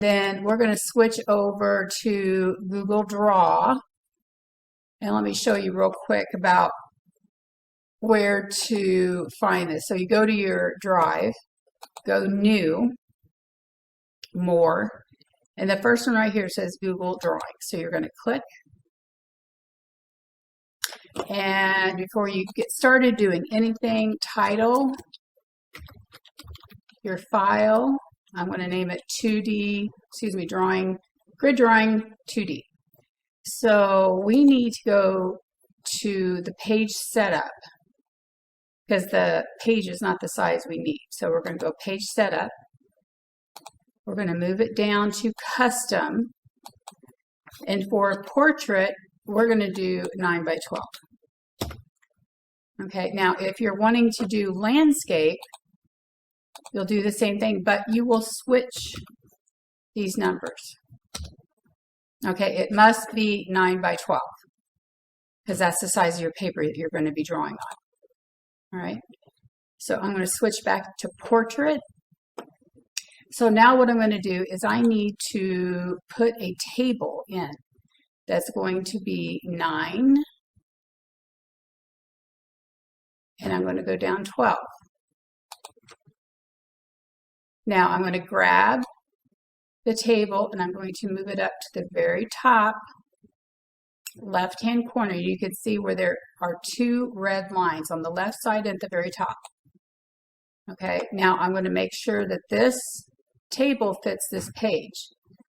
Then we're going to switch over to Google Draw. And let me show you real quick about where to find this. So you go to your drive, go New, More, and the first one right here says Google Drawing. So you're going to click. And before you get started doing anything, title your file. I'm going to name it Grid Drawing 2D. So we need to go to the page setup because the page is not the size we need. So we're going to go page setup. We're going to move it down to custom. And for portrait, we're going to do 9 by 12. Okay, now if you're wanting to do landscape, you'll do the same thing, but you will switch these numbers. Okay, it must be 9 by 12 because that's the size of your paper that you're going to be drawing on. All right, so I'm going to switch back to portrait. So now what I'm going to do is I need to put a table in that's going to be 9, and I'm going to go down 12. Now I'm going to grab the table and I'm going to move it up to the very top left-hand corner. You can see where there are 2 red lines on the left side and at the very top. Okay, now I'm going to make sure that this table fits this page.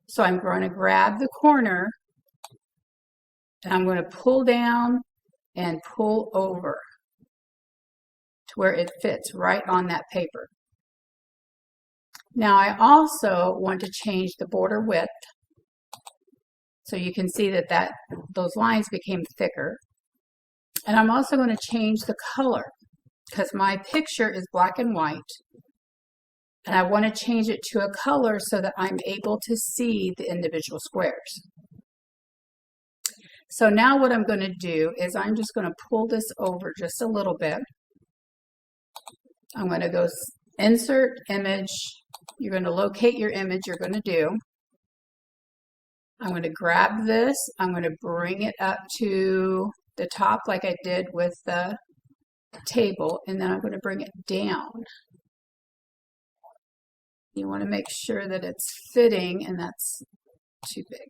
So I'm going to grab the corner and I'm going to pull down and pull over to where it fits right on that paper. Now I also want to change the border width so you can see that those lines became thicker. And I'm also going to change the color because my picture is black and white and I want to change it to a color so that I'm able to see the individual squares. So now what I'm going to do is I'm just going to pull this over just a little bit. I'm going to go Insert Image. You're going to locate your image you're going to do. I'm going to grab this. I'm going to bring it up to the top like I did with the table, and then I'm going to bring it down. You want to make sure that it's fitting, and that's too big.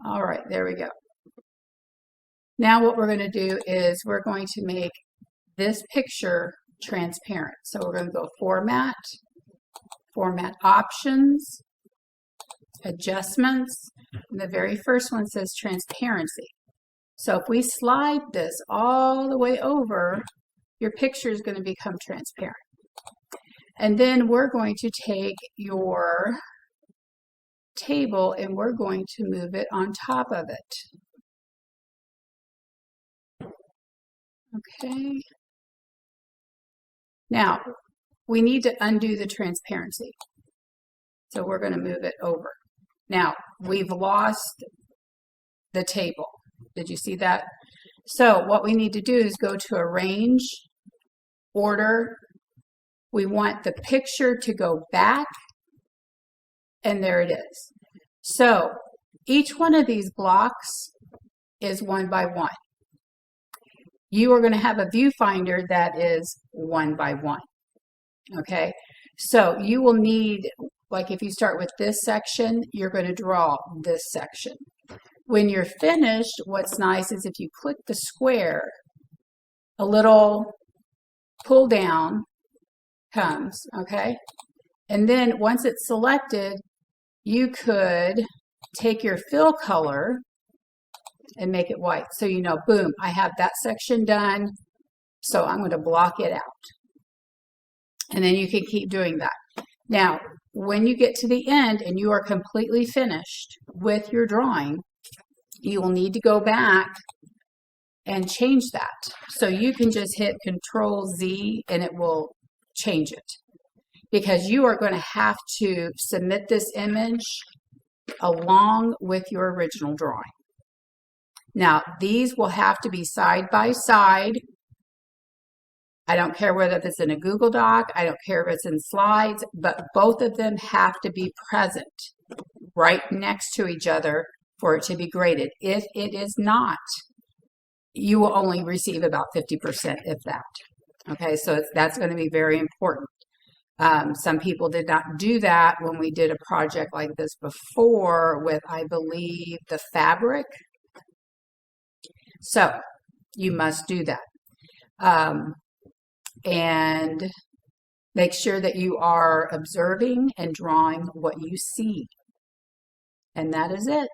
All right, there we go. Now what we're going to do is we're going to make this picture transparent. So we're going to go Format, Format Options, Adjustments, and the very first one says Transparency. So if we slide this all the way over, your picture is going to become transparent. And then we're going to take your table and we're going to move it on top of it. Okay. Now, we need to undo the transparency. So we're going to move it over. Now, we've lost the table. Did you see that? So what we need to do is go to Arrange, Order. We want the picture to go back, and there it is. So each one of these blocks is 1 by 1. You are going to have a viewfinder that is 1 by 1. Okay, so you will need, like if you start with this section, you're going to draw this section. When you're finished, what's nice is if you click the square, a little pull down comes, okay? And then once it's selected, you could take your fill color and make it white. So you know, boom, I have that section done, so I'm going to block it out. And then you can keep doing that. Now, when you get to the end and you are completely finished with your drawing, you will need to go back and change that. So you can just hit Control-Z and it will change it. Because you are going to have to submit this image along with your original drawing. Now, these will have to be side by side. I don't care whether it's in a Google Doc, I don't care if it's in slides, but both of them have to be present right next to each other for it to be graded. If it is not, you will only receive about 50%, if that. Okay, so that's going to be very important. Some people did not do that when we did a project like this before with, I believe, the fabric. So you must do that. And make sure that you are observing and drawing what you see. And that is it.